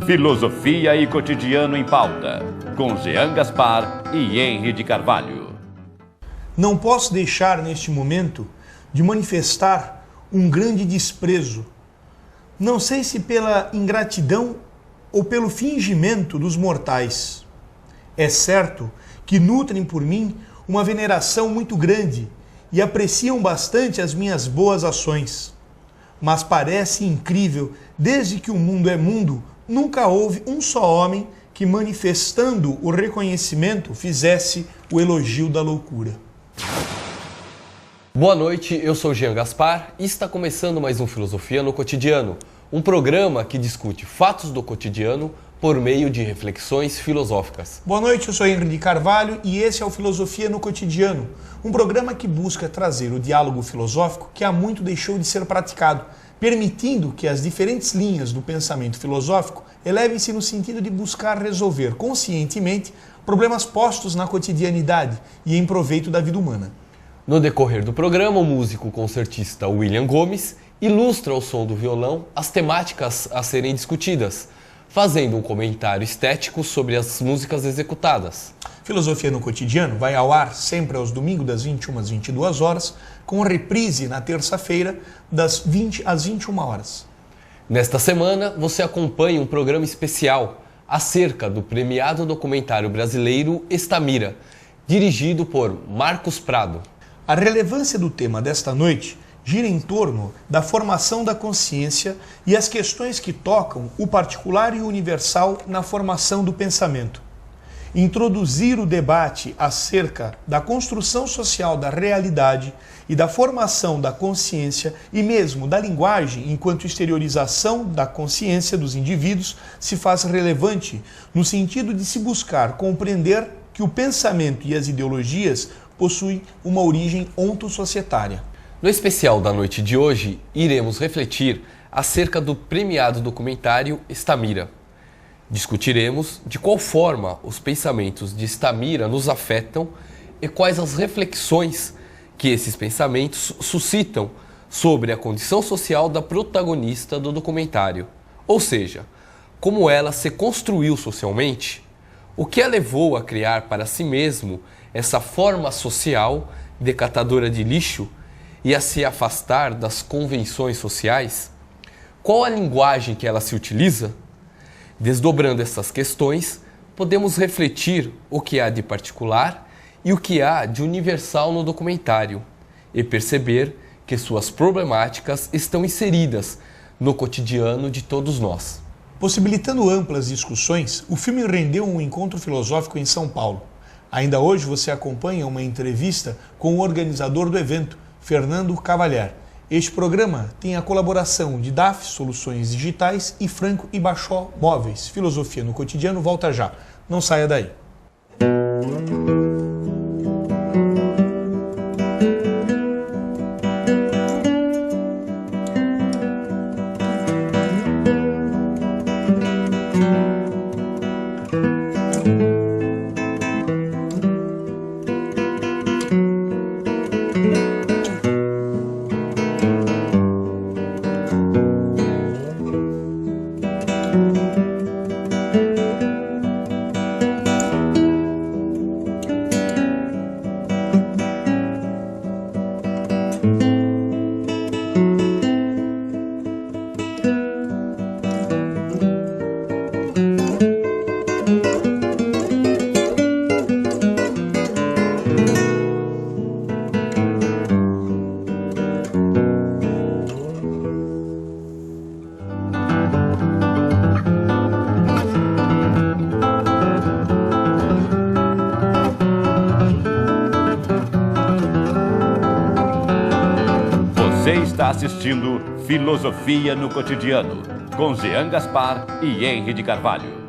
Filosofia e Cotidiano em Pauta, com Jean Gaspar e Henry de Carvalho. Não posso deixar neste momento de manifestar um grande desprezo, não sei se pela ingratidão ou pelo fingimento dos mortais. É certo que nutrem por mim uma veneração muito grande e apreciam bastante as minhas boas ações. Mas parece incrível, desde que o mundo é mundo, nunca houve um só homem que, manifestando o reconhecimento, fizesse o elogio da loucura. Boa noite, eu sou Jean Gaspar e está começando mais um Filosofia no Cotidiano, um programa que discute fatos do cotidiano por meio de reflexões filosóficas. Boa noite, eu sou Henry de Carvalho e esse é o Filosofia no Cotidiano, um programa que busca trazer o diálogo filosófico que há muito deixou de ser praticado, permitindo que as diferentes linhas do pensamento filosófico elevem-se no sentido de buscar resolver conscientemente problemas postos na cotidianidade e em proveito da vida humana. No decorrer do programa, o músico concertista William Gomes ilustra ao som do violão as temáticas a serem discutidas, fazendo um comentário estético sobre as músicas executadas. Filosofia no Cotidiano vai ao ar sempre aos domingos das 21 às 22 horas, com reprise na terça-feira das 20 às 21 horas. Nesta semana, você acompanha um programa especial acerca do premiado documentário brasileiro Estamira, dirigido por Marcos Prado. A relevância do tema desta noite gira em torno da formação da consciência e as questões que tocam o particular e o universal na formação do pensamento. Introduzir o debate acerca da construção social da realidade e da formação da consciência e mesmo da linguagem enquanto exteriorização da consciência dos indivíduos se faz relevante no sentido de se buscar compreender que o pensamento e as ideologias possuem uma origem ontosocietária. No especial da noite de hoje, iremos refletir acerca do premiado documentário Estamira. Discutiremos de qual forma os pensamentos de Estamira nos afetam e quais as reflexões que esses pensamentos suscitam sobre a condição social da protagonista do documentário, ou seja, como ela se construiu socialmente, o que a levou a criar para si mesmo essa forma social decatadora de lixo e a se afastar das convenções sociais, qual a linguagem que ela se utiliza? Desdobrando essas questões, podemos refletir o que há de particular e o que há de universal no documentário e perceber que suas problemáticas estão inseridas no cotidiano de todos nós. Possibilitando amplas discussões, o filme rendeu um encontro filosófico em São Paulo. Ainda hoje você acompanha uma entrevista com o organizador do evento, Fernando Cavalher. Este programa tem a colaboração de DAF Soluções Digitais e Franco e Baixó Móveis. Filosofia no Cotidiano volta já. Não saia daí. Você está assistindo Filosofia no Cotidiano, com Jean Gaspar e Henry de Carvalho.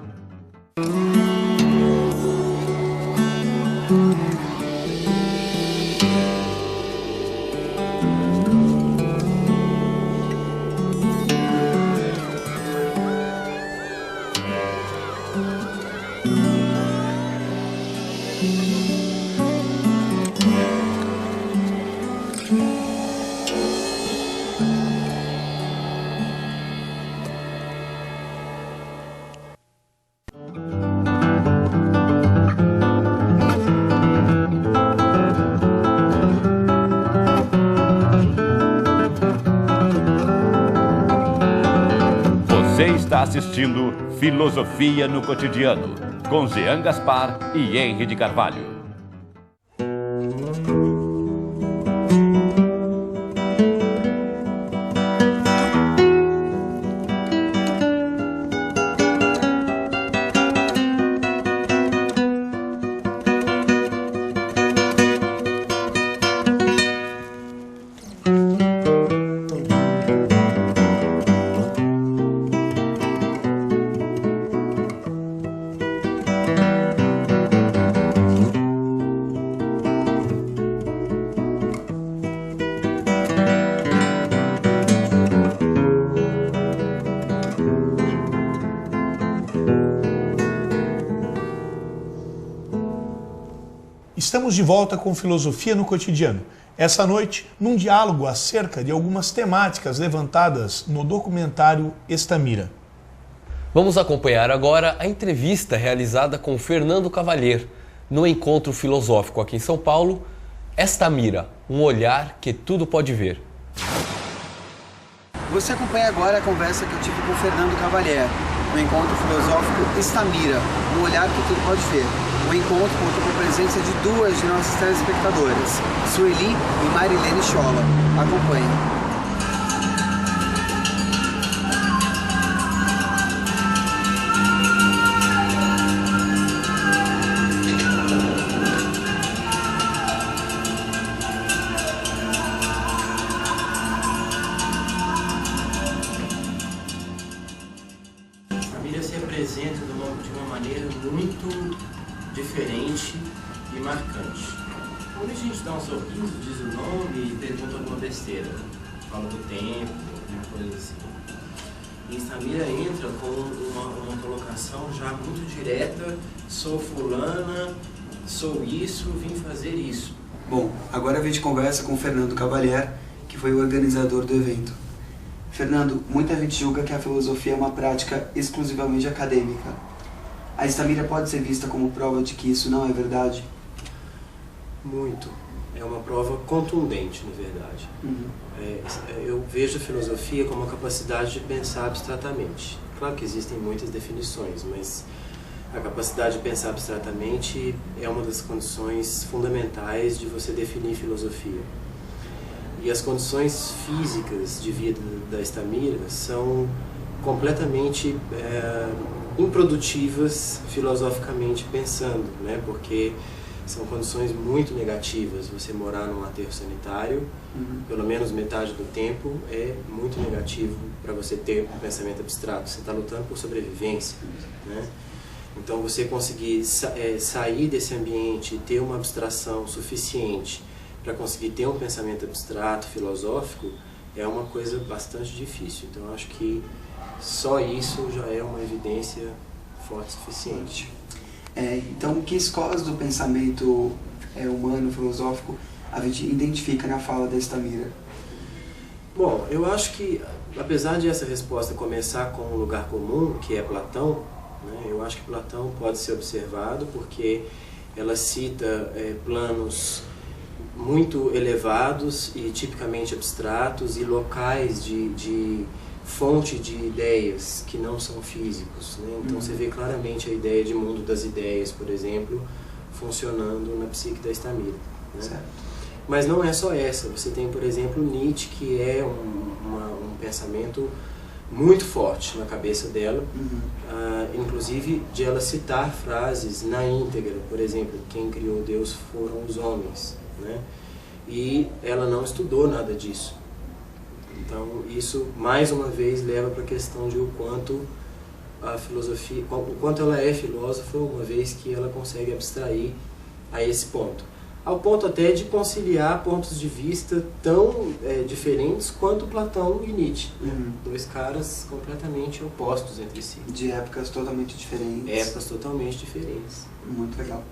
está assistindo Filosofia no Cotidiano, com Jean Gaspar e Henry de Carvalho. Estamos de volta com Filosofia no Cotidiano. Essa noite, num diálogo acerca de algumas temáticas levantadas no documentário Estamira. Vamos acompanhar agora a entrevista realizada com Fernando Cavalier no Encontro Filosófico aqui em São Paulo, Estamira, um olhar que tudo pode ver. Você acompanha agora a conversa que eu tive com Fernando Cavalier no Encontro Filosófico Estamira, um olhar que tudo pode ver. O encontro contou com a presença de duas de nossas telespectadoras, Sueli e Marilene Schola. Acompanhe. Se apresenta de uma maneira muito diferente e marcante. Quando a gente dá um sorriso, diz o nome e pergunta alguma besteira, fala do tempo, alguma coisa assim. E Estamira entra com uma colocação já muito direta: sou fulana, sou isso, vim fazer isso. Bom, agora a gente conversa com o Fernando Cavalier, que foi o organizador do evento. Fernando, muita gente julga que a filosofia é uma prática exclusivamente acadêmica. A Estamira pode ser vista como prova de que isso não é verdade? Muito. É uma prova contundente, na verdade. Eu vejo a filosofia como a capacidade de pensar abstratamente. Claro que existem muitas definições, mas a capacidade de pensar abstratamente é uma das condições fundamentais de você definir filosofia. E as condições físicas de vida da Estamira são completamente improdutivas filosoficamente pensando, né? Porque são condições muito negativas. Você morar num aterro sanitário, pelo menos metade do tempo, é muito negativo para você ter um pensamento abstrato. Você está lutando por sobrevivência, né? Então você conseguir sair desse ambiente e ter uma abstração suficiente para conseguir ter um pensamento abstrato, filosófico, é uma coisa bastante difícil. Então eu acho que só isso já é uma evidência forte o suficiente. Então, que escolas do pensamento humano, filosófico, a gente identifica na fala da Estamira? Bom, eu acho que, apesar de essa resposta começar com um lugar comum, que é Platão, né, eu acho que Platão pode ser observado porque ela cita planos muito elevados e tipicamente abstratos e locais de fonte de ideias que não são físicos, né? Então você vê claramente a ideia de mundo das ideias, por exemplo, funcionando na psique da Estamira, né? Mas não é só essa. Você tem, por exemplo, Nietzsche, que é um pensamento muito forte na cabeça dela, inclusive de ela citar frases na íntegra. Por exemplo, quem criou Deus foram os homens, né? E ela não estudou nada disso. Então isso mais uma vez leva para a questão de o quanto a filosofia, o quanto ela é filósofa, uma vez que ela consegue abstrair a esse ponto, ao ponto até de conciliar pontos de vista tão diferentes quanto Platão e Nietzsche, dois caras completamente opostos entre si, de épocas totalmente diferentes. Épocas totalmente diferentes. Muito legal.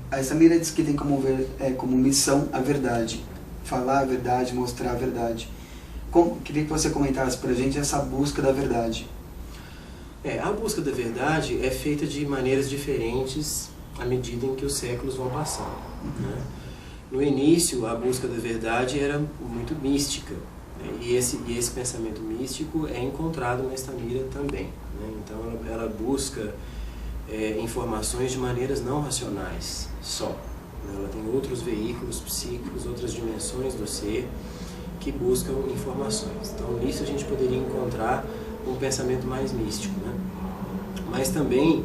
A Estamira diz que tem como missão a verdade, falar a verdade, mostrar a verdade. Queria que você comentasse para a gente essa busca da verdade. A busca da verdade é feita de maneiras diferentes à medida em que os séculos vão passando, né? No início, a busca da verdade era muito mística, E esse pensamento místico é encontrado na Estamira também, né? Então ela busca informações de maneiras não racionais só, né? Ela tem outros veículos psíquicos, outras dimensões do ser que buscam informações. Então nisso a gente poderia encontrar um pensamento mais místico, né? Mas também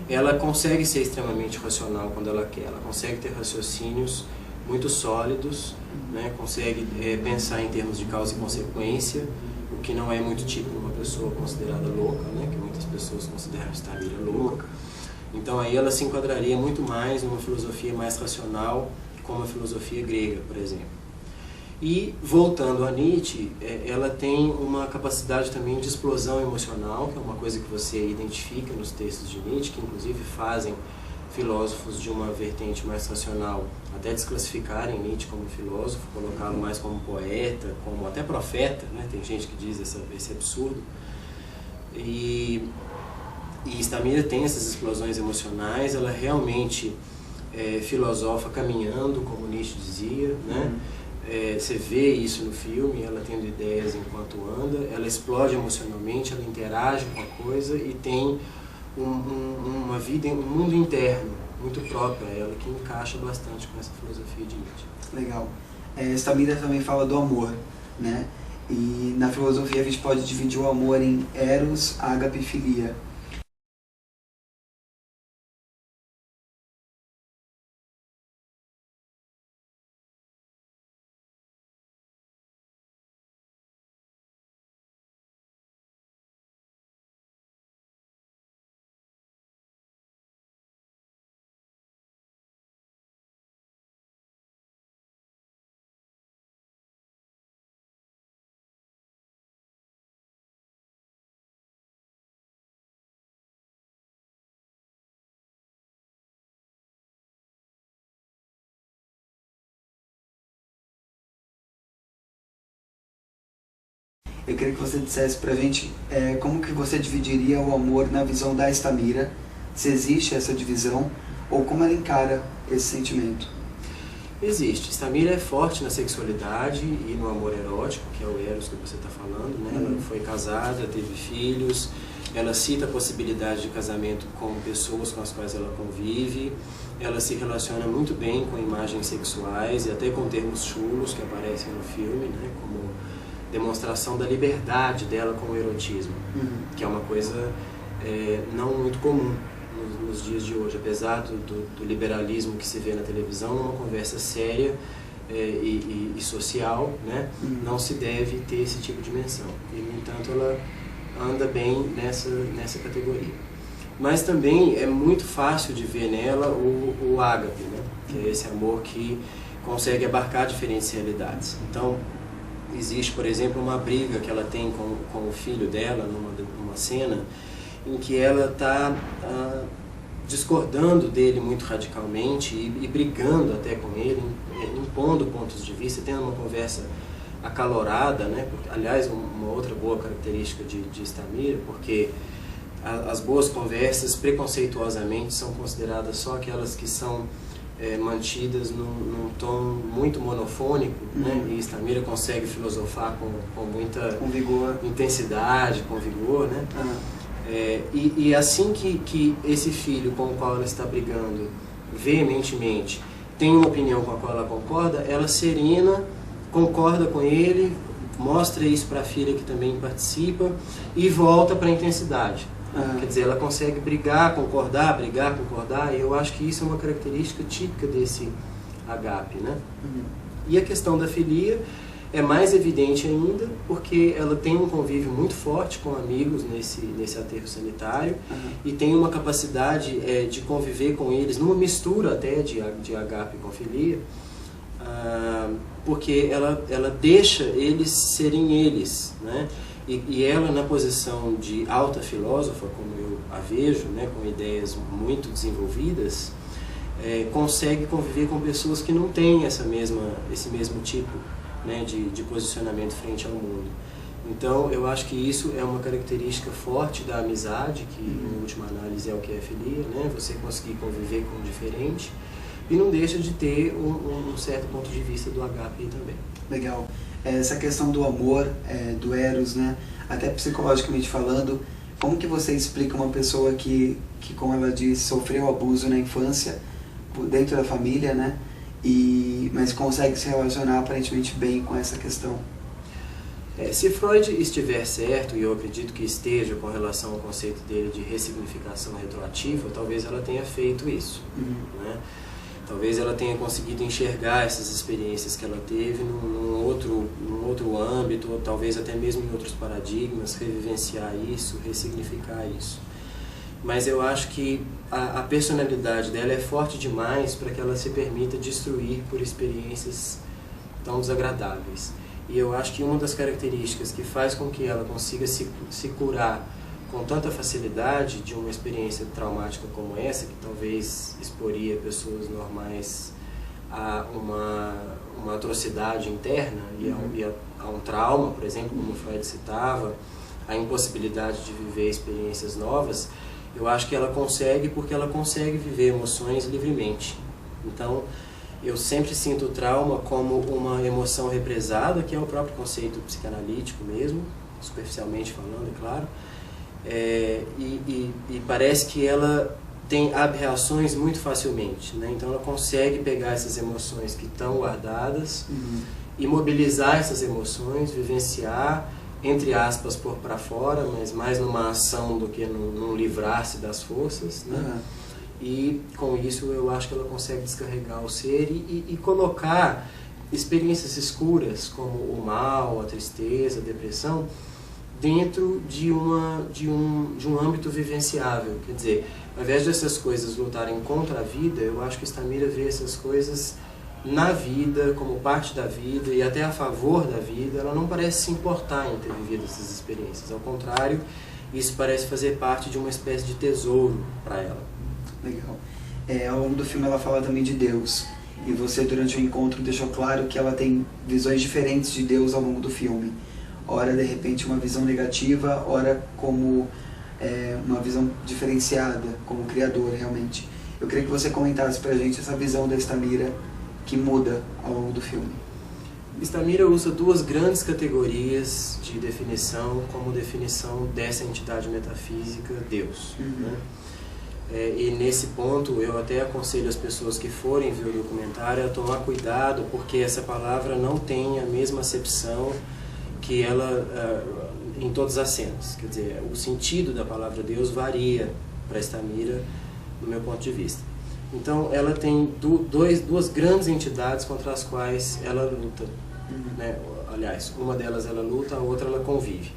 ela consegue ser extremamente racional quando ela quer, ela consegue ter raciocínios muito sólidos, né? Consegue pensar em termos de causa e consequência, o que não é muito típico de uma pessoa considerada louca, né? Que muitas pessoas consideram Estamira louca. Então aí ela se enquadraria muito mais numa filosofia mais racional, como a filosofia grega, por exemplo. E, voltando a Nietzsche, ela tem uma capacidade também de explosão emocional, que é uma coisa que você identifica nos textos de Nietzsche, que inclusive fazem filósofos de uma vertente mais racional até desclassificarem Nietzsche como filósofo, colocá-lo mais como poeta, como até profeta, né? Tem gente que diz esse absurdo. E Estamira tem essas explosões emocionais, ela realmente filosofa caminhando, como Nietzsche dizia, né? Você vê isso no filme, ela tendo ideias enquanto anda, ela explode emocionalmente, ela interage com a coisa e tem uma vida, um mundo interno muito próprio a ela, que encaixa bastante com essa filosofia de Nietzsche. Legal. Estamira também fala do amor, né? E na filosofia a gente pode dividir o amor em eros, ágape e filia. Eu queria que você dissesse pra gente como que você dividiria o amor na visão da Estamira, se existe essa divisão, ou como ela encara esse sentimento. Existe. Estamira é forte na sexualidade e no amor erótico, que é o eros que você está falando, né? Ela foi casada, teve filhos, ela cita a possibilidade de casamento com pessoas com as quais ela convive, ela se relaciona muito bem com imagens sexuais e até com termos chulos que aparecem no filme, né? Como demonstração da liberdade dela com o erotismo, que é uma coisa não muito comum nos dias de hoje, apesar do liberalismo que se vê na televisão, uma conversa séria e social, né? Não se deve ter esse tipo de menção. E, no entanto, ela anda bem nessa categoria. Mas também é muito fácil de ver nela o ágape, né? Que é esse amor que consegue abarcar diferentes realidades. Então, existe, por exemplo, uma briga que ela tem com o filho dela numa cena em que ela está discordando dele muito radicalmente e brigando até com ele, impondo pontos de vista, tendo uma conversa acalorada, né? Aliás, uma outra boa característica de Estamira, porque as boas conversas preconceituosamente são consideradas só aquelas que são mantidas num tom muito monofônico, né? E Estamira consegue filosofar com muita vigor, intensidade, com vigor, né? E assim que esse filho com o qual ela está brigando veementemente tem uma opinião com a qual ela concorda, ela serena, concorda com ele, mostra isso para a filha que também participa e volta para a intensidade. Quer dizer, ela consegue brigar, concordar, e eu acho que isso é uma característica típica desse agape, né? E a questão da filia é mais evidente ainda, porque ela tem um convívio muito forte com amigos nesse aterro sanitário e tem uma capacidade de conviver com eles, numa mistura até de agape com filia, porque ela deixa eles serem eles, né? E ela, na posição de alta filósofa, como eu a vejo, né, com ideias muito desenvolvidas, consegue conviver com pessoas que não têm esse mesmo tipo, né, de posicionamento frente ao mundo. Então, eu acho que isso é uma característica forte da amizade, que, em última análise, é o que é filia, né? Você conseguir conviver com o diferente, e não deixa de ter um certo ponto de vista do agape também. Legal. essa questão do amor, do eros, né? Até psicologicamente falando, como que você explica uma pessoa que como ela diz, sofreu abuso na infância, dentro da família, né? Mas consegue se relacionar aparentemente bem com essa questão? Se Freud estiver certo, e eu acredito que esteja com relação ao conceito dele de ressignificação retroativa, talvez ela tenha feito isso. Né? Talvez ela tenha conseguido enxergar essas experiências que ela teve num outro âmbito, ou talvez até mesmo em outros paradigmas, revivenciar isso, ressignificar isso. Mas eu acho que a personalidade dela é forte demais para que ela se permita destruir por experiências tão desagradáveis. E eu acho que uma das características que faz com que ela consiga se curar com tanta facilidade de uma experiência traumática como essa, que talvez exporia pessoas normais a uma atrocidade interna e a um trauma, por exemplo, como Freud citava, a impossibilidade de viver experiências novas, eu acho que ela consegue porque ela consegue viver emoções livremente. Então, eu sempre sinto o trauma como uma emoção represada, que é o próprio conceito psicanalítico mesmo, superficialmente falando, é claro. E parece que ela tem aberrações muito facilmente, né? Então ela consegue pegar essas emoções que estão guardadas e mobilizar essas emoções, vivenciar, entre aspas, pôr para fora, mas mais numa ação do que num livrar-se das forças, né? E com isso eu acho que ela consegue descarregar o ser e colocar experiências escuras como o mal, a tristeza, a depressão dentro de um âmbito vivenciável. Quer dizer, ao invés dessas coisas lutarem contra a vida, eu acho que Stamira vê essas coisas na vida, como parte da vida e até a favor da vida. Ela não parece se importar em ter vivido essas experiências, ao contrário, isso parece fazer parte de uma espécie de tesouro para ela. Legal. Ao longo do filme ela fala também de Deus, e você durante o encontro deixou claro que ela tem visões diferentes de Deus ao longo do filme. Ora de repente uma visão negativa, ora como uma visão diferenciada, como criador realmente. Eu queria que você comentasse pra gente essa visão da Stamira que muda ao longo do filme. Stamira usa duas grandes categorias de definição como definição dessa entidade metafísica, Deus. Né? E nesse ponto eu até aconselho as pessoas que forem ver o documentário a tomar cuidado, porque essa palavra não tem a mesma acepção que ela em todas as cenas. Quer dizer, o sentido da palavra Deus varia para Stamira, do meu ponto de vista. Então ela tem duas grandes entidades contra as quais ela luta. Né? Aliás, uma delas ela luta, a outra ela convive.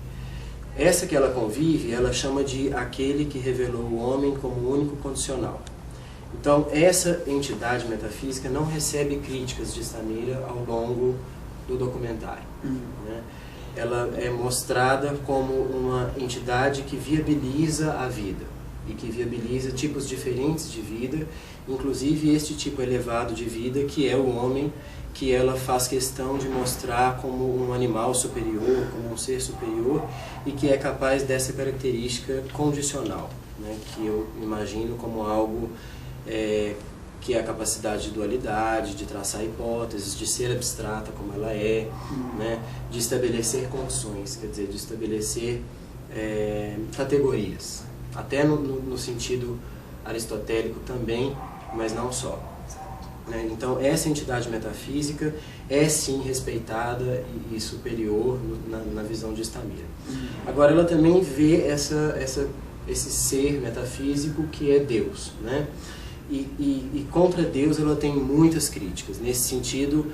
Essa que ela convive, ela chama de aquele que revelou o homem como único condicional. Então, essa entidade metafísica não recebe críticas de Stamira ao longo do documentário. Né? Ela é mostrada como uma entidade que viabiliza a vida e que viabiliza tipos diferentes de vida, inclusive este tipo elevado de vida que é o homem, que ela faz questão de mostrar como um animal superior, como um ser superior, e que é capaz dessa característica condicional, né? Que eu imagino como algo que é a capacidade de dualidade, de traçar hipóteses, de ser abstrata como ela é, né? De estabelecer condições, quer dizer, de estabelecer categorias, até no sentido aristotélico também, mas não só. Então essa entidade metafísica é sim respeitada e superior na visão de Stamira. Agora ela também vê esse ser metafísico que é Deus, né? E contra Deus ela tem muitas críticas. Nesse sentido,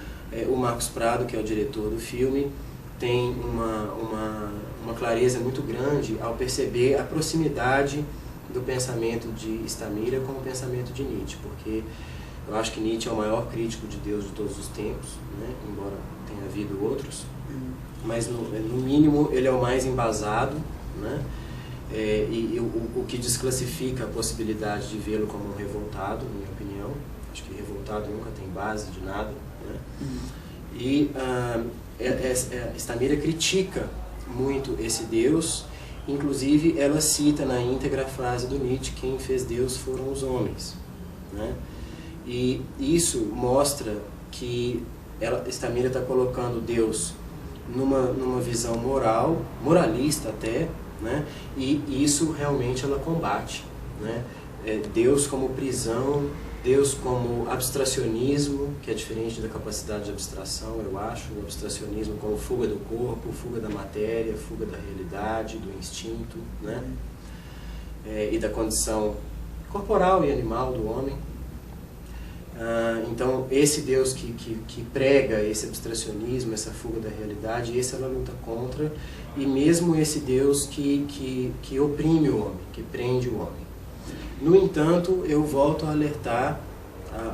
o Marcos Prado, que é o diretor do filme, tem uma clareza muito grande ao perceber a proximidade do pensamento de Stamira com o pensamento de Nietzsche, porque eu acho que Nietzsche é o maior crítico de Deus de todos os tempos, né? Embora tenha havido outros, mas no mínimo ele é o mais embasado, né? O que desclassifica a possibilidade de vê-lo como um revoltado, na minha opinião. Acho que revoltado nunca tem base de nada, né? E Stamira critica muito esse Deus, inclusive ela cita na íntegra a frase do Nietzsche: quem fez Deus foram os homens, né? E isso mostra que Stamira está colocando Deus numa visão moral, moralista até, né? E isso realmente ela combate, né? Deus como prisão, Deus como abstracionismo, que é diferente da capacidade de abstração, eu acho. O abstracionismo como fuga do corpo, fuga da matéria, fuga da realidade, do instinto, né? E da condição corporal e animal do homem. Então, esse Deus que prega esse abstracionismo, essa fuga da realidade, esse ela luta contra, e mesmo esse Deus que oprime o homem, que prende o homem. No entanto, eu volto a alertar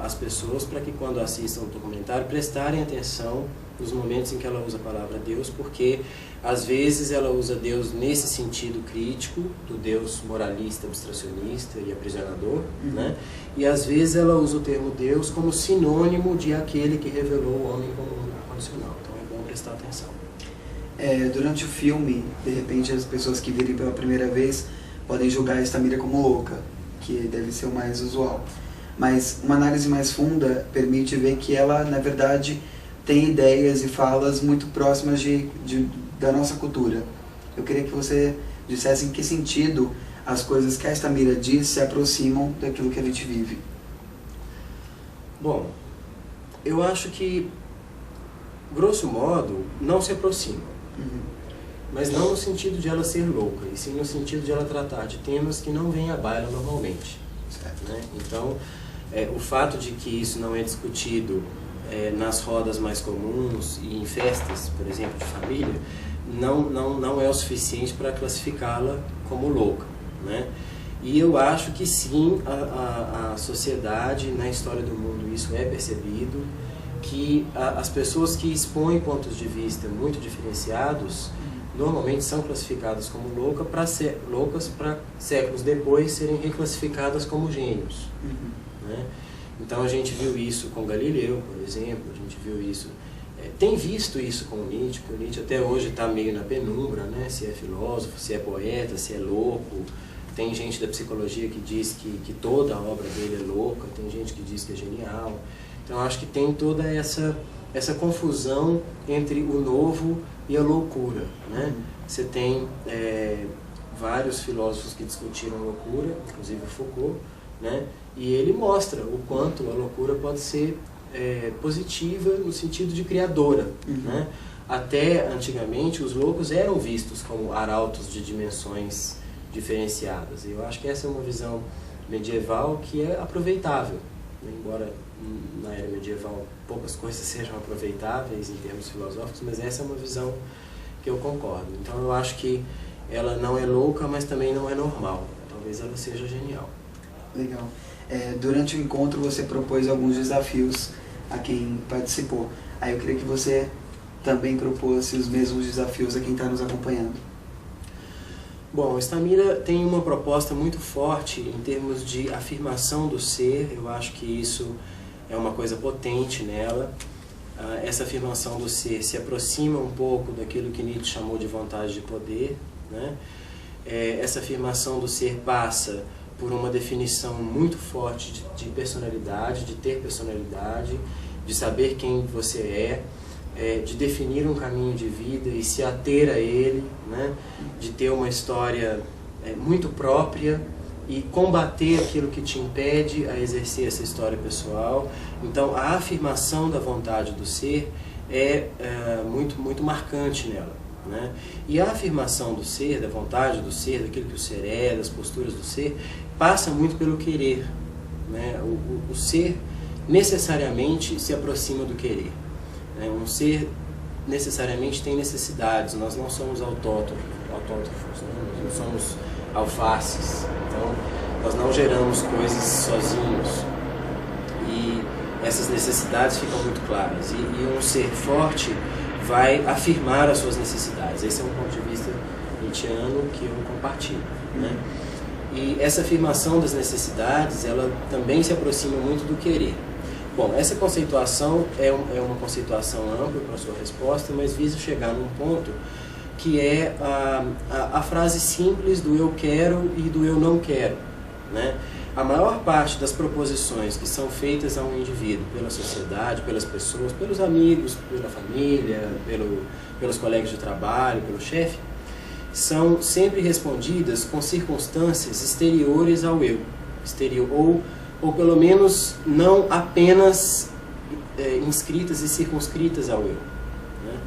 as pessoas para que quando assistam o documentário prestarem atenção nos momentos em que ela usa a palavra Deus, porque às vezes ela usa Deus nesse sentido crítico, do Deus moralista, abstracionista e aprisionador, né? E às vezes ela usa o termo Deus como sinônimo de aquele que revelou o homem como mundo condicional. Então é bom prestar atenção. Durante o filme, de repente as pessoas que virem pela primeira vez podem julgar a Estamira como louca, que deve ser o mais usual. Mas uma análise mais funda permite ver que ela, na verdade, tem ideias e falas muito próximas da nossa cultura. Eu queria que você dissesse em que sentido as coisas que a Estamira diz se aproximam daquilo que a gente vive. Bom, eu acho que, grosso modo, não se aproximam. Mas não no sentido de ela ser louca, e sim no sentido de ela tratar de temas que não vêm à baila normalmente. Certo. Né? Então, o fato de que isso não é discutido nas rodas mais comuns e em festas, por exemplo, de família, não é o suficiente para classificá-la como louca, né? E eu acho que sim, a sociedade, na história do mundo, isso é percebido, que as pessoas que expõem pontos de vista muito diferenciados normalmente são classificadas como loucas para séculos depois serem reclassificadas como gênios. Né? Então a gente viu isso com Galileu, por exemplo, a gente viu isso, tem visto isso com Nietzsche, porque o Nietzsche até hoje está meio na penumbra, né? Se é filósofo, se é poeta, se é louco. Tem gente da psicologia que diz que toda a obra dele é louca, tem gente que diz que é genial. Então acho que tem toda essa confusão entre o novo e a loucura, né? Você tem vários filósofos que discutiram loucura, inclusive o Foucault, né? E ele mostra o quanto a loucura pode ser positiva no sentido de criadora, né? Até antigamente os loucos eram vistos como arautos de dimensões diferenciadas. E eu acho que essa é uma visão medieval que é aproveitável, né? Embora na era medieval poucas coisas sejam aproveitáveis em termos filosóficos, mas essa é uma visão que eu concordo. Então eu acho que ela não é louca, mas também não é normal. Talvez ela seja genial. Legal. Durante o encontro você propôs alguns desafios a quem participou. Aí eu queria que você também propôsse os mesmos desafios a quem está nos acompanhando. Bom, a Estamira tem uma proposta muito forte em termos de afirmação do ser. Eu acho que isso é uma coisa potente nela. Essa afirmação do ser se aproxima um pouco daquilo que Nietzsche chamou de vontade de poder, né? Essa afirmação do ser passa por uma definição muito forte de personalidade, de ter personalidade, de saber quem você de definir um caminho de vida e se ater a ele, né? De ter uma história muito própria e combater aquilo que te impede a exercer essa história pessoal. Então a afirmação da vontade do ser é muito marcante nela, né? E a afirmação do ser, da vontade do ser, daquilo que o ser é, das posturas do ser, passa muito pelo querer, né? O ser necessariamente se aproxima do querer, né? Um ser necessariamente tem necessidades. Nós não somos autótrofos, né? Nós não somos alfaces, então nós não geramos coisas sozinhos, e essas necessidades ficam muito claras, e um ser forte vai afirmar as suas necessidades. Esse é um ponto de vista nietzschiano que eu compartilho, né? E essa afirmação das necessidades, ela também se aproxima muito do querer. Bom, essa conceituação é uma conceituação ampla para a sua resposta, mas visa chegar num ponto que é a frase simples do eu quero e do eu não quero, né? A maior parte das proposições que são feitas a um indivíduo pela sociedade, pelas pessoas, pelos amigos, pela família, pelos colegas de trabalho, pelo chefe, são sempre respondidas com circunstâncias exteriores ao eu, ou pelo menos não apenas inscritas e circunscritas ao eu, né?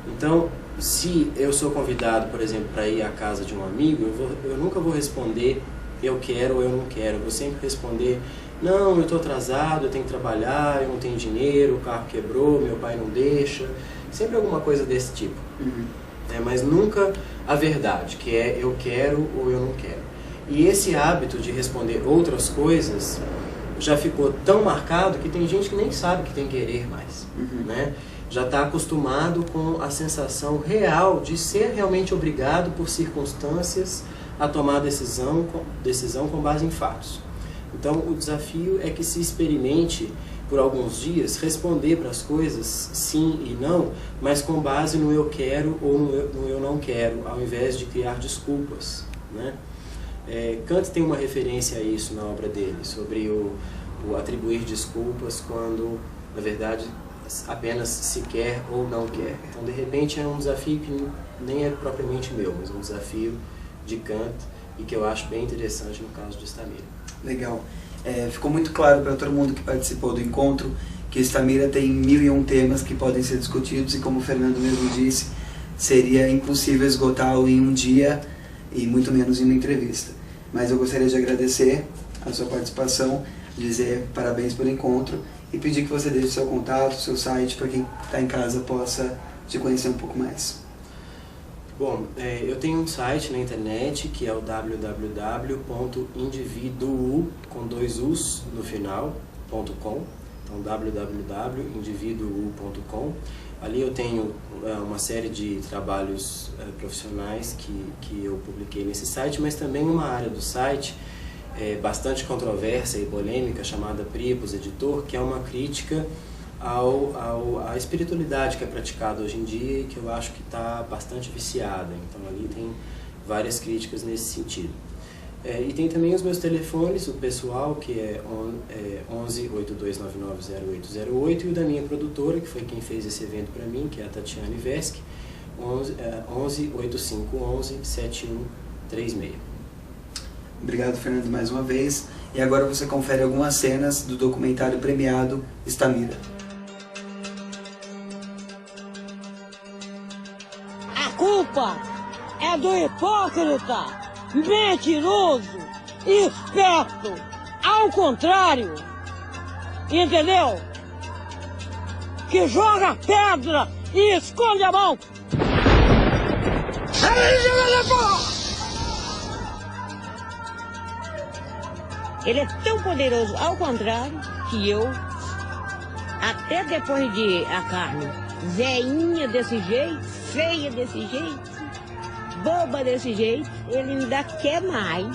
Então, se eu sou convidado, por exemplo, para ir à casa de um amigo, eu nunca vou responder eu quero ou eu não quero. Eu vou sempre responder, não, eu estou atrasado, eu tenho que trabalhar, eu não tenho dinheiro, o carro quebrou, meu pai não deixa. Sempre alguma coisa desse tipo. Mas nunca a verdade, que é eu quero ou eu não quero. E esse hábito de responder outras coisas já ficou tão marcado que tem gente que nem sabe que tem querer mais, né? Já está acostumado com a sensação real de ser realmente obrigado por circunstâncias a tomar decisão com base em fatos. Então o desafio é que se experimente por alguns dias responder para as coisas sim e não, mas com base no eu quero ou no eu não quero, ao invés de criar desculpas, né? Kant tem uma referência a isso na obra dele, sobre o atribuir desculpas quando, na verdade, apenas se quer ou não quer. Então, de repente, é um desafio que nem é propriamente meu, mas um desafio de Kant e que eu acho bem interessante no caso de Stamira. Legal. Ficou muito claro para todo mundo que participou do encontro que Stamira tem 1001 temas que podem ser discutidos e, como o Fernando mesmo disse, seria impossível esgotá-lo em um dia e muito menos em uma entrevista. Mas eu gostaria de agradecer a sua participação, dizer parabéns pelo encontro e pedir que você deixe seu contato, seu site, para quem está em casa possa te conhecer um pouco mais. Bom, eu tenho um site na internet que é o www.individuo, com 2 U's no final, .com. Então www.individuo.com. Ali eu tenho uma série de trabalhos profissionais que eu publiquei nesse site, mas também uma área do site bastante controversa e polêmica, chamada Priapos Editor, que é uma crítica à espiritualidade que é praticada hoje em dia e que eu acho que está bastante viciada. Então ali tem várias críticas nesse sentido. E tem também os meus telefones, o pessoal, que é 11 8299 0808, e o da minha produtora, que foi quem fez esse evento para mim, que é a Tatiane Vesk, 11 8511 7136. Obrigado, Fernando, mais uma vez. E agora você confere algumas cenas do documentário premiado Stamira. A culpa é do hipócrita, mentiroso, esperto, ao contrário, entendeu? Que joga pedra e esconde a mão. Ele é tão poderoso, ao contrário, que eu, até depois de a carne, veinha desse jeito, feia desse jeito, boba desse jeito, ele ainda quer mais.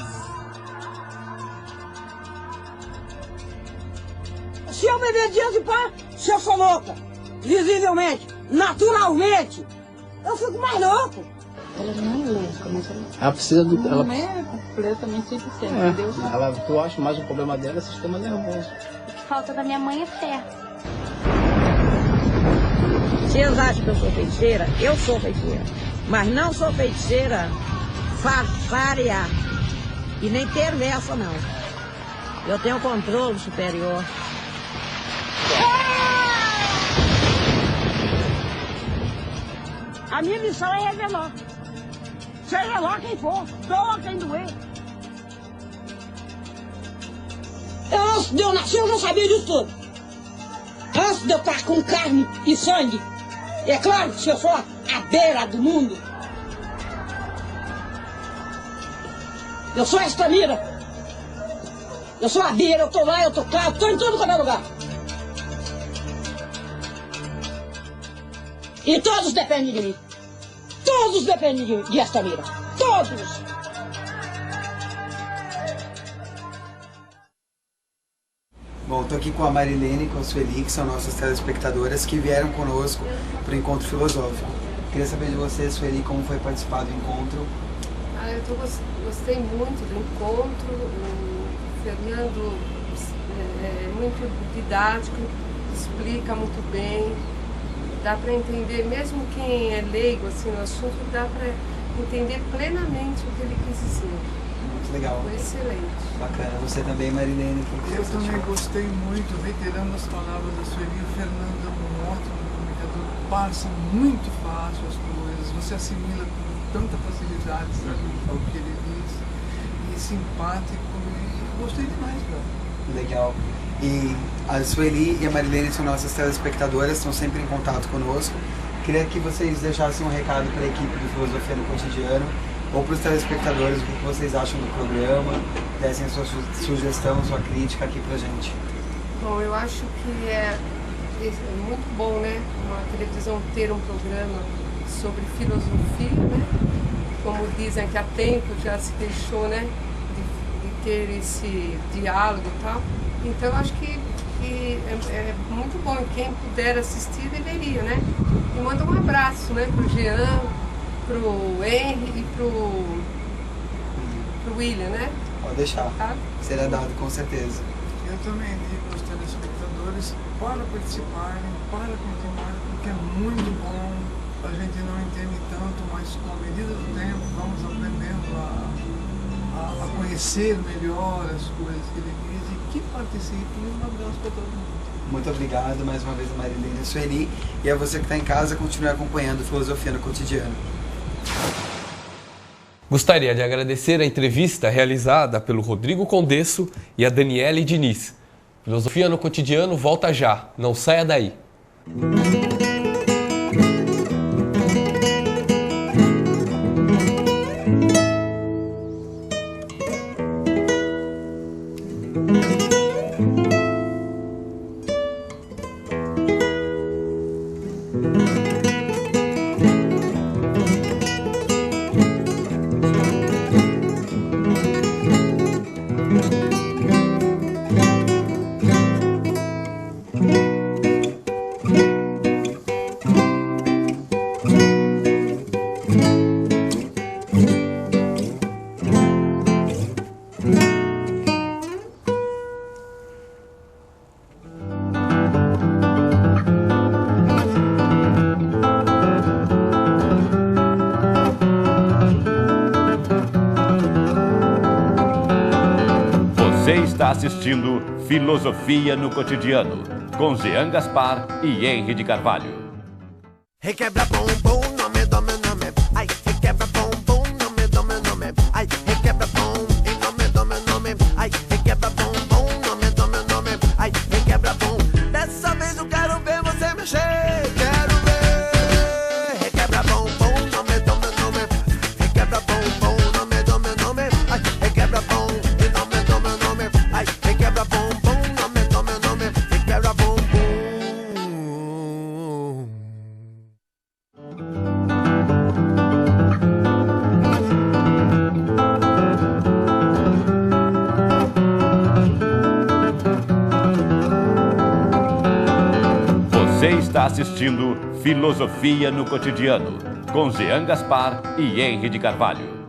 Se eu beber dia de pá, se eu sou louca, visivelmente, naturalmente, eu fico mais louco. Ela não é lésbica, mas ela precisa do... Ela não é completamente 100%, entendeu? Tu acha mais o problema dela é o sistema nervoso. O que falta da minha mãe é fé. Vocês acham que eu sou feiticeira? Eu sou feiticeira. Mas não sou feiticeira farfária e nem perversa, não. Eu tenho controle superior. A minha missão é revelar. Seja lá quem for, doa quem doer. Antes de eu nascer, eu já sabia disso tudo. Antes de eu estar com carne e sangue. É claro que se eu sou a beira do mundo. Eu sou a Stamira. Eu sou a beira, eu tô lá, eu tô cá, eu tô em tudo quanto é lugar. E todos dependem de mim. Todos dependem de Stamira. Todos! Bom, estou aqui com a Marilene e com a Sueli, que são nossas telespectadoras, que vieram conosco para o Encontro Filosófico. Queria saber de você, Sueli, como foi participar do encontro. Eu gostei muito do encontro, Fernando é muito didático, explica muito bem, dá para entender, mesmo quem é leigo assim, no assunto, dá para entender plenamente o que ele quis dizer. Muito legal. Foi excelente. Bacana. Você também, Marilene? Eu também gostei muito, reiterando as palavras da Sueli. O Fernando é um ótimo comunicador, passa muito fácil as coisas, você assimila com tanta facilidade, sabe, o que ele diz, e simpático, e gostei demais, cara. Legal. E a Sueli e a Marilene são nossas telespectadoras, estão sempre em contato conosco. Queria que vocês deixassem um recado para a equipe do Filosofia no Cotidiano, ou para os telespectadores, o que vocês acham do programa, dessem a sua sugestão, sua crítica aqui pra gente. Bom, eu acho que é muito bom, né, uma televisão ter um programa sobre filosofia, né, como dizem que há tempo já se deixou, né, de ter esse diálogo e tal. Então eu acho que é muito bom, quem puder assistir deveria, né. E manda um abraço, né, pro Jean, pro Henry e pro William, né? Pode deixar, tá? Será dado com certeza. Eu também digo aos telespectadores para participarem, para continuarem, porque é muito bom. A gente não entende tanto, mas com a medida do tempo vamos aprendendo a conhecer melhor as coisas que ele diz e que participem. Um abraço para todo mundo. Muito obrigado mais uma vez a Marilene e a Sueli. E a você que está em casa, continue acompanhando Filosofia no Cotidiano. Gostaria de agradecer a entrevista realizada pelo Rodrigo Condesso e a Daniele Diniz. Filosofia no Cotidiano volta já, não saia daí. Você está assistindo Filosofia no Cotidiano, com Jean Gaspar e Henry de Carvalho. Requebra bumbum, nome, nome, nome. Ai, requebra bumbum, nome, nome, nome. Ai, requebra bum, em nome, nome, nome. Ai, requebra bumbum, nome, nome, nome. Ai, requebra bum. Dessa vez eu quero ver você mexer. Quero ver. Requebra bumbum, nome, nome, nome. Requebra bumbum, nome, nome, nome. Ai, requebra bum, em nome, nome, nome. Ai, requebra bumbum, nome, nome, nome. Requebra bumbum. Você está assistindo Filosofia no Cotidiano, com Jean Gaspar e Henry de Carvalho.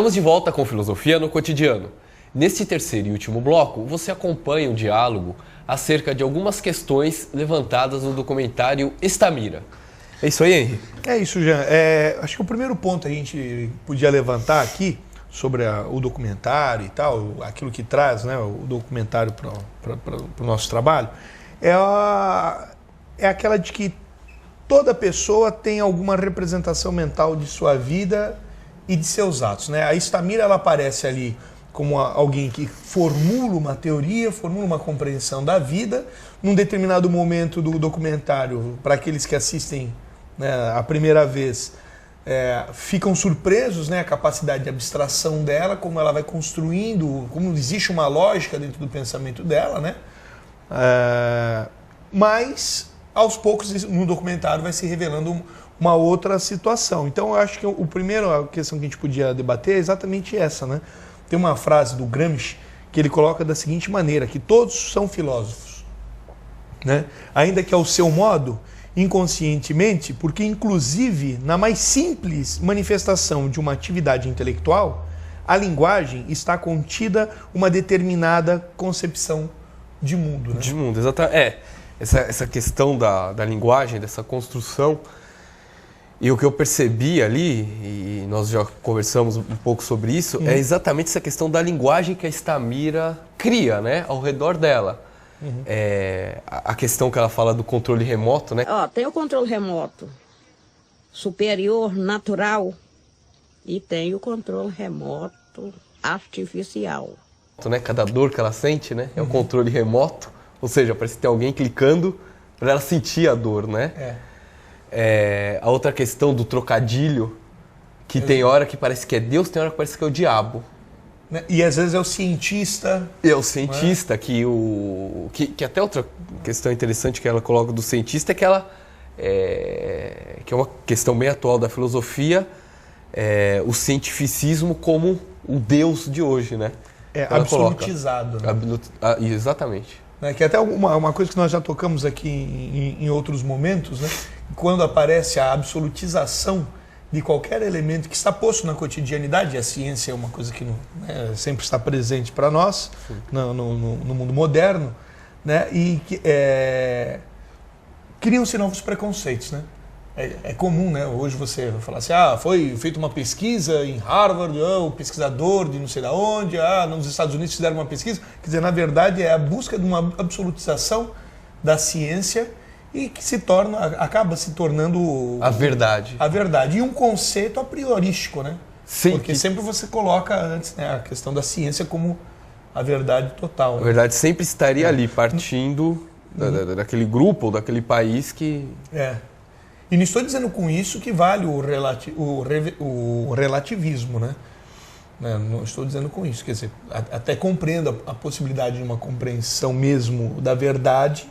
Estamos de volta com Filosofia no Cotidiano. Neste terceiro e último bloco, você acompanha o diálogo acerca de algumas questões levantadas no documentário Estamira. É isso aí, Henry? É isso, Jean. Acho que o primeiro ponto a gente podia levantar aqui sobre o documentário e tal, aquilo que traz, né, o documentário para o nosso trabalho, é aquela de que toda pessoa tem alguma representação mental de sua vida e de seus atos, né? A Estamira, ela aparece ali como alguém que formula uma teoria, formula uma compreensão da vida. Num determinado momento do documentário, para aqueles que assistem, né, a primeira vez, ficam surpresos, né, a capacidade de abstração dela, como ela vai construindo, como existe uma lógica dentro do pensamento dela, né? Mas, aos poucos, no documentário vai se revelando uma outra situação. Então, eu acho que a primeira questão que a gente podia debater é exatamente essa, né? Tem uma frase do Gramsci que ele coloca da seguinte maneira, que todos são filósofos, né? Ainda que ao seu modo, inconscientemente, porque inclusive na mais simples manifestação de uma atividade intelectual, a linguagem está contida uma determinada concepção de mundo, né? De mundo, exatamente. Essa questão da linguagem, dessa construção, e o que eu percebi ali, e nós já conversamos um pouco sobre isso, é exatamente essa questão da linguagem que a Estamira cria, né, ao redor dela. A questão que ela fala do controle remoto, né? Tem o controle remoto superior, natural, e tem o controle remoto artificial. Né? Cada dor que ela sente, né? É o controle remoto, ou seja, parece que tem alguém clicando para ela sentir a dor, né? A outra questão do trocadilho, que tem hora que parece que é Deus, tem hora que parece que é o diabo. E às vezes é o cientista. É o cientista, que até outra questão interessante que ela coloca do cientista é que ela que é uma questão bem atual da filosofia, o cientificismo como o Deus de hoje, né? Absolutizado. Né? Exatamente. Que é até uma coisa que nós já tocamos aqui em outros momentos, né? Quando aparece a absolutização de qualquer elemento que está posto na cotidianidade, e a ciência é uma coisa que sempre está presente para nós, no mundo moderno, né? E criam-se novos preconceitos, né? É comum, né? Hoje você vai falar assim, foi feita uma pesquisa em Harvard, o pesquisador de não sei da onde, nos Estados Unidos fizeram uma pesquisa. Quer dizer, na verdade é a busca de uma absolutização da ciência e que acaba se tornando a verdade. A verdade. E um conceito a priorístico, né? Sim. Porque sempre você coloca antes, né, a questão da ciência como a verdade total. A verdade sempre estaria ali, partindo daquele grupo ou daquele país que... E não estou dizendo com isso que vale o relativismo, né? Não estou dizendo com isso. Quer dizer, até compreendo a possibilidade de uma compreensão mesmo da verdade,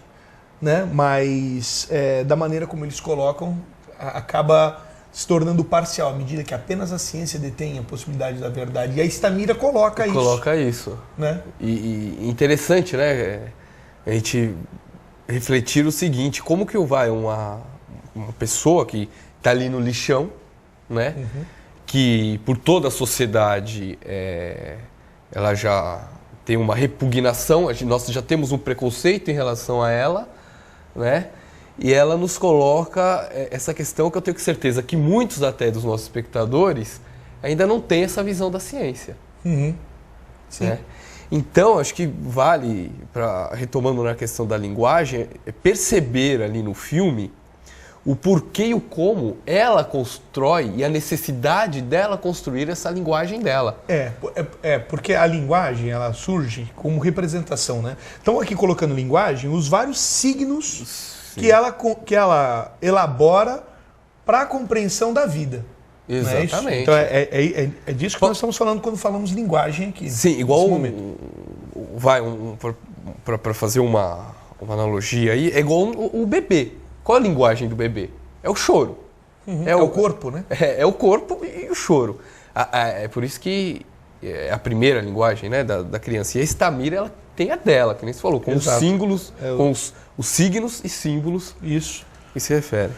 né? Mas da maneira como eles colocam, acaba se tornando parcial, à medida que apenas a ciência detém a possibilidade da verdade. E a Estamira coloca isso. Coloca isso. Né? E interessante, né? A gente refletir o seguinte, como que vai uma pessoa que está ali no lixão, né? Que por toda a sociedade ela já tem uma repugnação, nós já temos um preconceito em relação a ela, né? E ela nos coloca essa questão que eu tenho certeza que muitos até dos nossos espectadores ainda não têm essa visão da ciência. Sim. Né? Então, acho que vale, retomando na questão da linguagem, perceber ali no filme o porquê e o como ela constrói e a necessidade dela construir essa linguagem dela. Porque a linguagem ela surge como representação, né? Então aqui colocando linguagem, os vários signos que ela elabora para a compreensão da vida. Exatamente. Então é disso que nós estamos falando quando falamos linguagem aqui. Sim, igual para fazer uma analogia aí, é igual o bebê. Qual a linguagem do bebê? É o choro. É o corpo, né? É o corpo e o choro. É por isso que é a primeira linguagem, né, da criança. E a Estamira, ela tem a dela, que nem você falou, com os símbolos, com os signos e símbolos. Isso. Que se refere.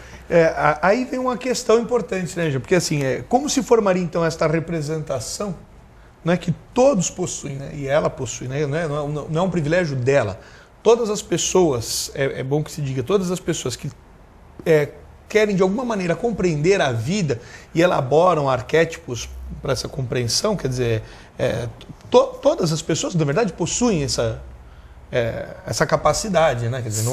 Aí vem uma questão importante, né, Jean? Porque assim, como se formaria então esta representação não é que todos possuem, né? E ela possui, né? Não é um privilégio dela. Todas as pessoas, é bom que se diga, todas as pessoas que querem de alguma maneira compreender a vida e elaboram arquétipos para essa compreensão, quer dizer, todas as pessoas, na verdade, possuem essa capacidade, né? Quer dizer,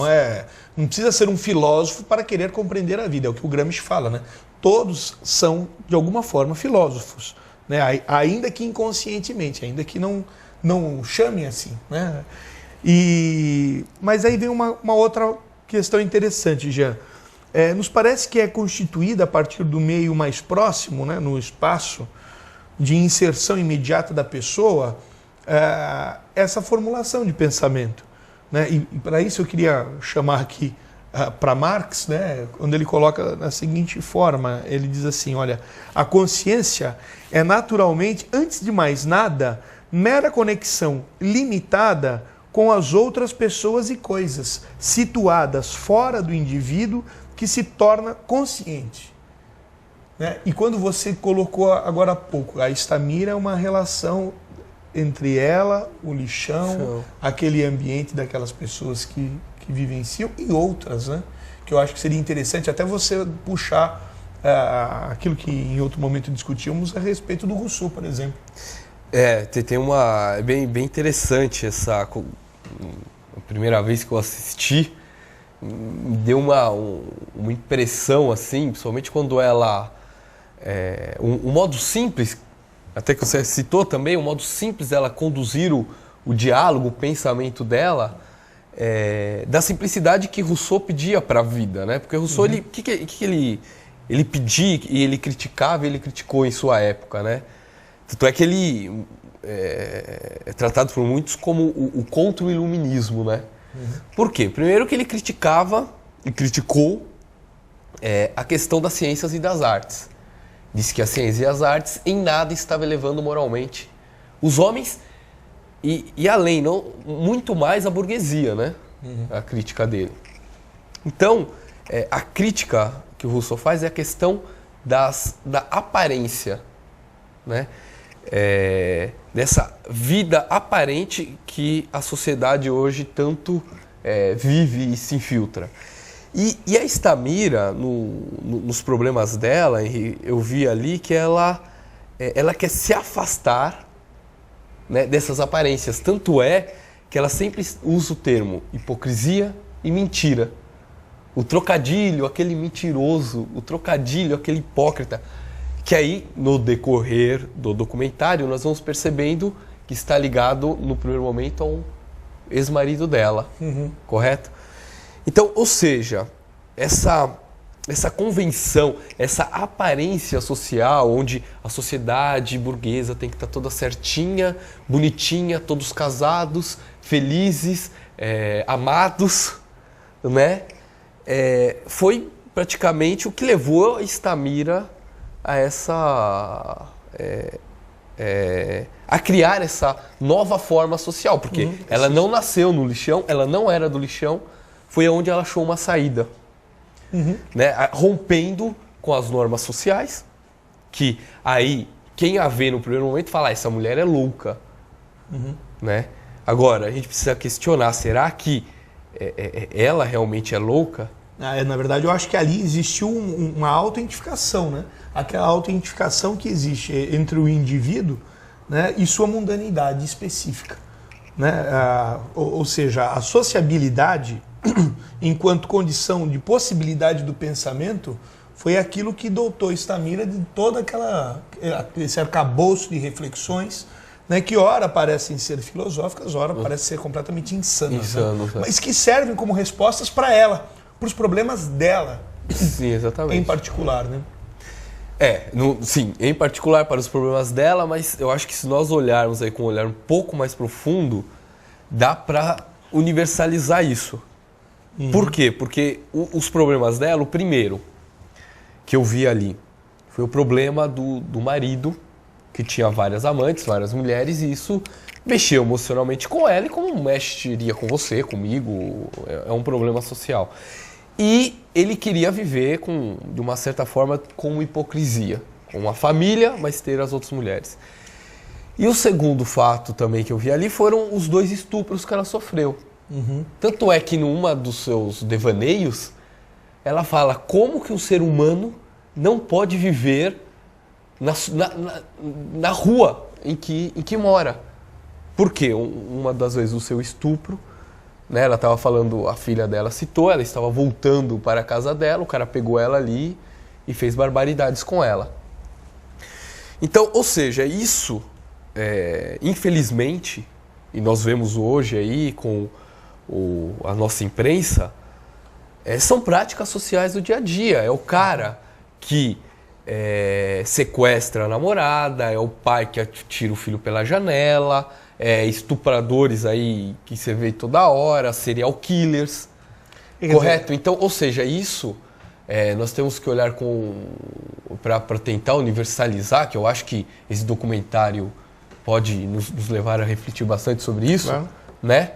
não precisa ser um filósofo para querer compreender a vida, é o que o Gramsci fala, né? Todos são, de alguma forma, filósofos, né? Ainda que inconscientemente, ainda que não chamem assim, né? Mas aí vem uma outra questão interessante, Jean. Nos parece que é constituída a partir do meio mais próximo, né, no espaço de inserção imediata da pessoa, essa formulação de pensamento, né? E para isso eu queria chamar aqui para Marx, né, quando ele coloca da seguinte forma, ele diz assim, olha, a consciência é naturalmente, antes de mais nada, mera conexão limitada com as outras pessoas e coisas, situadas fora do indivíduo que se torna consciente. Né? E quando você colocou agora há pouco, a Estamira é uma relação entre ela, o lixão, aquele ambiente daquelas pessoas que vivenciam e outras, né? Que eu acho que seria interessante até você puxar aquilo que em outro momento discutíamos a respeito do Rousseau, por exemplo. Tem uma... É bem interessante essa... A primeira vez que eu assisti, me deu uma impressão, assim, principalmente quando ela... um modo simples, até que você citou também, um modo simples dela conduzir o diálogo, o pensamento dela, da simplicidade que Rousseau pedia para a vida, né? Porque Rousseau, ele pedia e ele criticava e ele criticou em sua época, né? Tanto é que ele é tratado por muitos como o contra-iluminismo, né? Por quê? Primeiro que ele criticava e criticou a questão das ciências e das artes. Disse que a ciência e as artes em nada estava elevando moralmente os homens e além, não, muito mais a burguesia, né? A crítica dele. Então, a crítica que o Rousseau faz é a questão da aparência, né? Dessa vida aparente que a sociedade hoje tanto vive e se infiltra. E a Estamira, nos problemas dela, eu vi ali que ela quer se afastar, né, dessas aparências. Tanto é que ela sempre usa o termo hipocrisia e mentira. O trocadilho, aquele mentiroso, o trocadilho, aquele hipócrita. Que aí, no decorrer do documentário, nós vamos percebendo que está ligado, no primeiro momento, ao ex-marido dela, correto? Então, ou seja, essa convenção, essa aparência social, onde a sociedade burguesa tem que estar toda certinha, bonitinha, todos casados, felizes, amados, né? Foi praticamente o que levou a Estamira a criar essa nova forma social, porque ela não nasceu no lixão, ela não era do lixão, foi onde ela achou uma saída, né? Rompendo com as normas sociais, que aí quem a vê no primeiro momento fala, essa mulher é louca, né? Agora, a gente precisa questionar, será que ela realmente é louca? Na verdade, eu acho que ali existiu uma auto-identificação, né? Aquela auto-identificação que existe entre o indivíduo, né, e sua mundanidade específica, né? Ou seja, a sociabilidade, enquanto condição de possibilidade do pensamento, foi aquilo que doutou Estamira de todo esse arcabouço de reflexões, né, que ora parecem ser filosóficas, ora parecem ser completamente insanas, né? Mas que servem como respostas para ela, para os problemas dela. Sim, exatamente. Em particular, né? Sim, em particular para os problemas dela, mas eu acho que se nós olharmos aí com um olhar um pouco mais profundo, dá para universalizar isso. Por quê? Porque os problemas dela, o primeiro que eu vi ali, foi o problema do marido, que tinha várias amantes, várias mulheres, e isso mexeu emocionalmente com ela e como mexeria com você, comigo, é um problema social. E ele queria viver, de uma certa forma, com hipocrisia. Com uma família, mas ter as outras mulheres. E o segundo fato também que eu vi ali foram os 2 estupros que ela sofreu. Tanto é que numa dos seus devaneios, ela fala como que um ser humano não pode viver na rua em que mora. Por quê? Uma das vezes o seu estupro, né, ela estava falando, a filha dela citou, ela estava voltando para a casa dela, o cara pegou ela ali e fez barbaridades com ela. Então, ou seja, isso, infelizmente, e nós vemos hoje aí com a nossa imprensa, são práticas sociais do dia a dia. É o cara que sequestra a namorada, é o pai que atira o filho pela janela, estupradores aí que você vê toda hora, serial killers, correto? Então, ou seja, isso nós temos que olhar para tentar universalizar, que eu acho que esse documentário pode nos levar a refletir bastante sobre isso, claro. Né?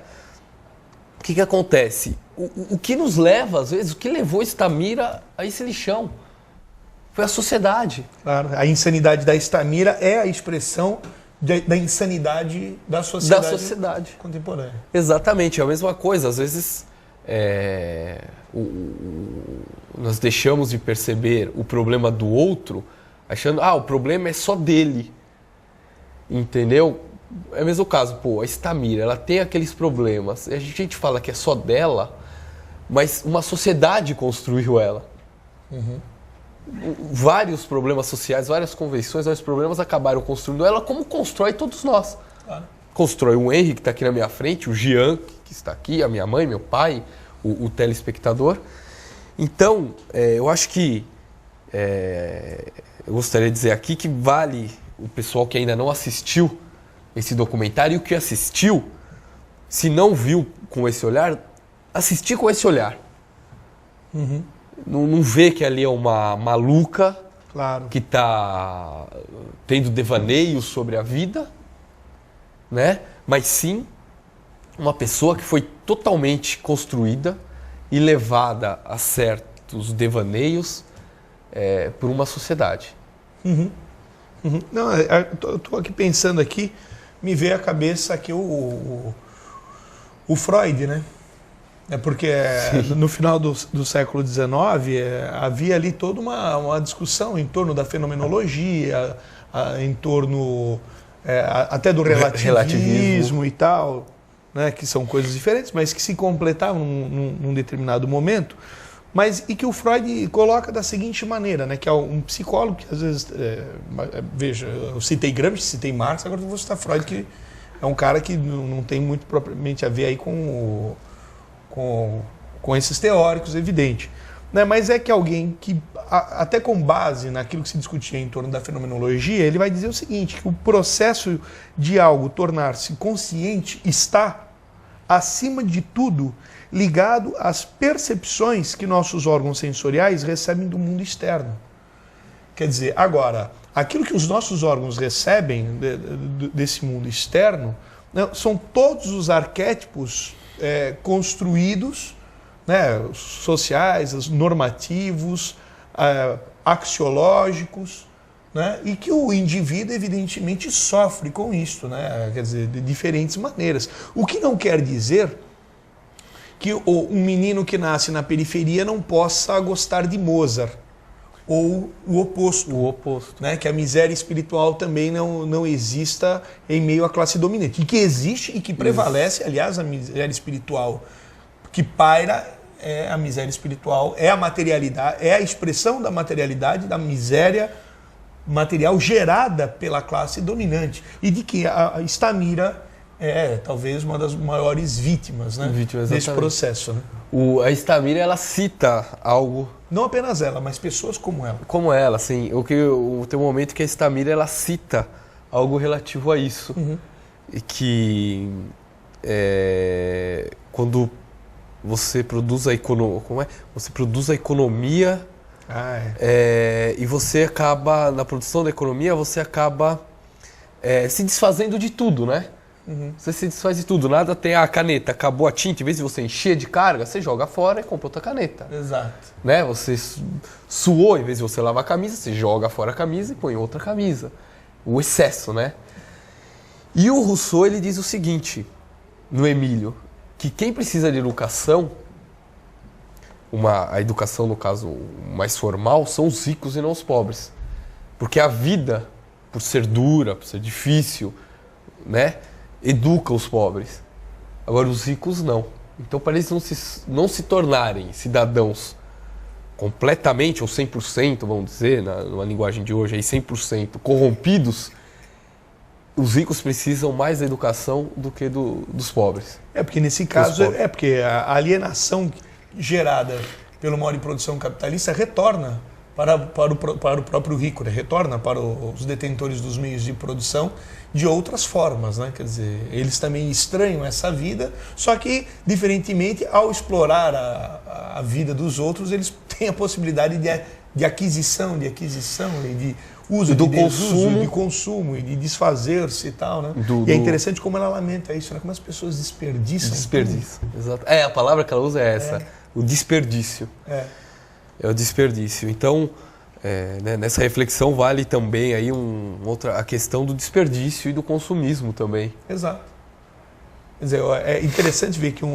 O que acontece? O que nos leva, às vezes, o que levou Estamira a esse lixão? Foi a sociedade. Claro, a insanidade da Estamira é a expressão da insanidade da sociedade contemporânea. Exatamente, é a mesma coisa. Às vezes nós deixamos de perceber o problema do outro, achando o problema é só dele. Entendeu? É o mesmo caso, a Estamira, ela tem aqueles problemas. A gente fala que é só dela, mas uma sociedade construiu ela. Vários problemas sociais, várias convenções, vários problemas acabaram construindo ela, como constrói todos nós. Claro. Constrói o Henry, que está aqui na minha frente, o Jean, que está aqui, a minha mãe, meu pai, o telespectador. Então, eu acho que eu gostaria de dizer aqui que vale o pessoal que ainda não assistiu esse documentário, e o que assistiu, se não viu com esse olhar, assistir com esse olhar. Não vê que ali é uma maluca, claro, que está tendo devaneios sobre a vida, né? Mas sim uma pessoa que foi totalmente construída e levada a certos devaneios por uma sociedade. Não, eu tô aqui pensando aqui, me veio à cabeça aqui o Freud, né? Porque no final do século XIX havia ali toda uma discussão em torno da fenomenologia, em torno até do relativismo e tal, né? Que são coisas diferentes, mas que se completavam num determinado momento. E que o Freud coloca da seguinte maneira, né? Que é um psicólogo que às vezes... veja, eu citei Gramsci, citei Marx, agora eu vou citar Freud, que é um cara que não tem muito propriamente a ver aí com esses teóricos, evidente. Né? Mas é que alguém que, até com base naquilo que se discutia em torno da fenomenologia, ele vai dizer o seguinte, que o processo de algo tornar-se consciente está, acima de tudo, ligado às percepções que nossos órgãos sensoriais recebem do mundo externo. Quer dizer, agora, aquilo que os nossos órgãos recebem desse mundo externo, né, são todos os arquétipos construídos, né, sociais, normativos, axiológicos, né, e que o indivíduo evidentemente sofre com isso, né, quer dizer, de diferentes maneiras. O que não quer dizer que um menino que nasce na periferia não possa gostar de Mozart, ou o oposto, né? Que a miséria espiritual também não exista em meio à classe dominante. E que existe e que prevalece, aliás, a miséria espiritual que paira é a miséria espiritual, é a materialidade, é a expressão da materialidade, da miséria material gerada pela classe dominante. E de que a Estamira talvez uma das maiores vítimas, né, desse processo. Né? A Estamira, ela cita algo... Não apenas ela, mas pessoas como ela. Como ela, sim. Tem um momento que a Estamira, ela cita algo relativo a isso. E que quando você produz a economia... Você produz a economia e você acaba, na produção da economia, você acaba se desfazendo de tudo, né? Você se desfaz de tudo, nada tem a caneta, acabou a tinta, em vez de você encher de carga, você joga fora e compra outra caneta. Exato. Né? Você suou, em vez de você lavar a camisa, você joga fora a camisa e põe outra camisa. O excesso, né? E o Rousseau ele diz o seguinte, no Emílio, que quem precisa de educação, a educação no caso mais formal, são os ricos e não os pobres. Porque a vida, por ser dura, por ser difícil, né, educa os pobres. Agora os ricos não. Então para eles não se tornarem cidadãos completamente, ou 100%, vamos dizer, numa linguagem de hoje, aí 100% corrompidos, os ricos precisam mais da educação do que dos pobres. Porque nesse caso, porque a alienação gerada pelo modo de produção capitalista retorna para o próprio rico, né? Retorna para os detentores dos meios de produção de outras formas, né? Quer dizer, eles também estranham essa vida, só que, diferentemente, ao explorar a vida dos outros, eles têm a possibilidade de aquisição e de uso, de consumo e de desfazer-se e tal, né? E é interessante como ela lamenta isso, né? Como as pessoas desperdiçam. Exato. A palavra que ela usa é essa, o desperdício. É o desperdício. Então, né, nessa reflexão vale também aí a questão do desperdício e do consumismo também. Exato. Quer dizer, é interessante ver que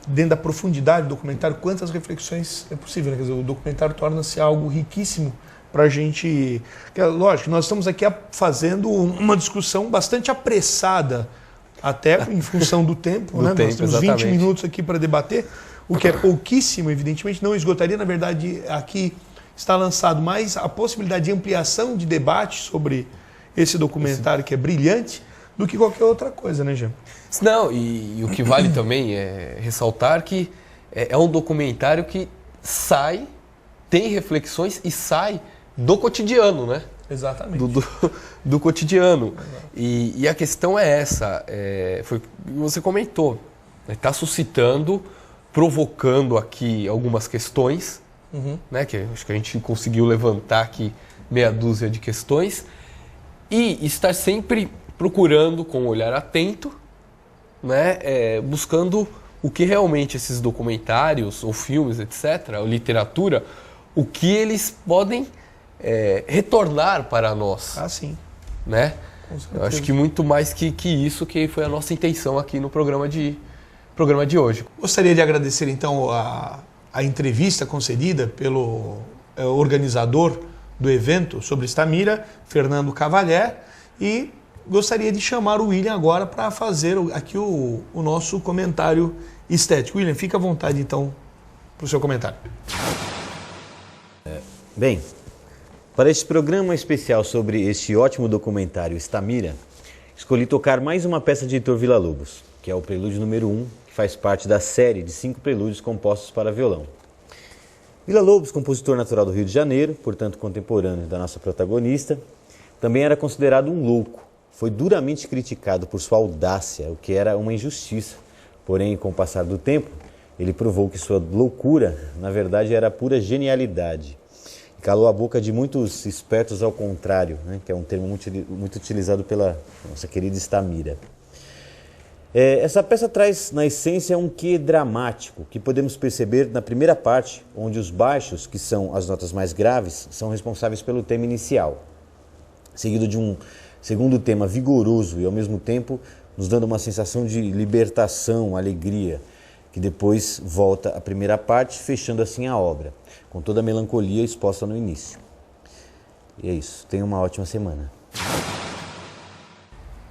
dentro da profundidade do documentário, quantas reflexões é possível, né? Quer dizer, o documentário torna-se algo riquíssimo para a gente... Lógico, nós estamos aqui fazendo uma discussão bastante apressada, até em função do tempo, né? Nós temos 20 minutos aqui para debater, o que é pouquíssimo, evidentemente, não esgotaria. Na verdade, aqui está lançado mais a possibilidade de ampliação de debate sobre esse documentário, que é brilhante, do que qualquer outra coisa, né, Jean? Não, e o que vale também é ressaltar que é um documentário que tem reflexões e sai do cotidiano, né? Exatamente. Do cotidiano. E a questão é essa, foi o que você comentou, está suscitando, provocando aqui algumas questões, né, que acho que a gente conseguiu levantar aqui meia dúzia de questões, e estar sempre procurando com um olhar atento, né, buscando o que realmente esses documentários, ou filmes, etc., ou literatura, o que eles podem retornar para nós. Sim. Né? Eu acho que muito mais que isso que foi a nossa intenção aqui no programa de hoje. Gostaria de agradecer, então, a entrevista concedida pelo organizador do evento sobre Estamira, Fernando Cavalier, e gostaria de chamar o William agora para fazer aqui o nosso comentário estético. William, fica à vontade, então, para o seu comentário. Bem, para este programa especial sobre este ótimo documentário Estamira, escolhi tocar mais uma peça de Heitor Villa-Lobos, que é o Prelúdio número 1, que faz parte da série de 5 prelúdios compostos para violão. Villa-Lobos, compositor natural do Rio de Janeiro, portanto contemporâneo da nossa protagonista, também era considerado um louco. Foi duramente criticado por sua audácia, o que era uma injustiça. Porém, com o passar do tempo, ele provou que sua loucura, na verdade, era pura genialidade. Calou a boca de muitos espertos ao contrário, né, que é um termo muito utilizado pela nossa querida Estamira. Essa peça traz, na essência, um quê dramático, que podemos perceber na primeira parte, onde os baixos, que são as notas mais graves, são responsáveis pelo tema inicial, seguido de um segundo tema vigoroso e, ao mesmo tempo, nos dando uma sensação de libertação, alegria, que depois volta à primeira parte, fechando assim a obra, com toda a melancolia exposta no início. E é isso. Tenha uma ótima semana.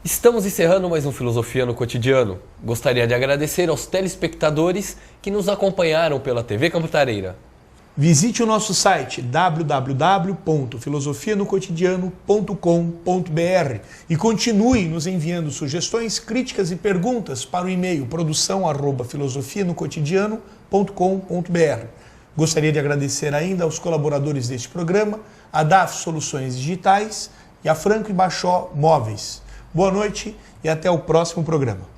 Estamos encerrando mais um Filosofia no Cotidiano. Gostaria de agradecer aos telespectadores que nos acompanharam pela TV Cantareira. Visite o nosso site www.filosofianocotidiano.com.br e continue nos enviando sugestões, críticas e perguntas para o e-mail produção@filosofianocotidiano.com.br. Gostaria de agradecer ainda aos colaboradores deste programa, a DAF Soluções Digitais e a Franco e Baixó Móveis. Boa noite e até o próximo programa.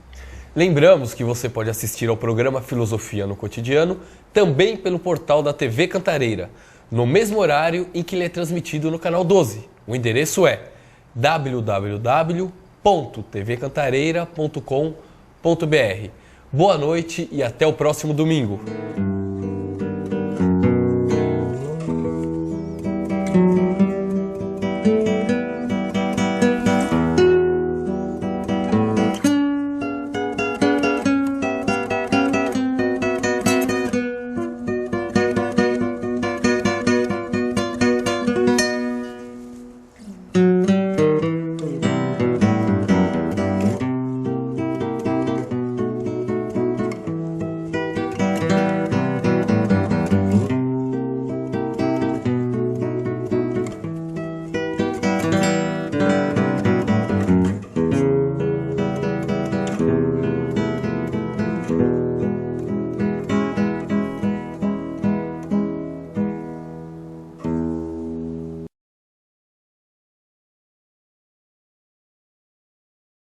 Lembramos que você pode assistir ao programa Filosofia no Cotidiano também pelo portal da TV Cantareira, no mesmo horário em que ele é transmitido no canal 12. O endereço é www.tvcantareira.com.br. Boa noite e até o próximo domingo.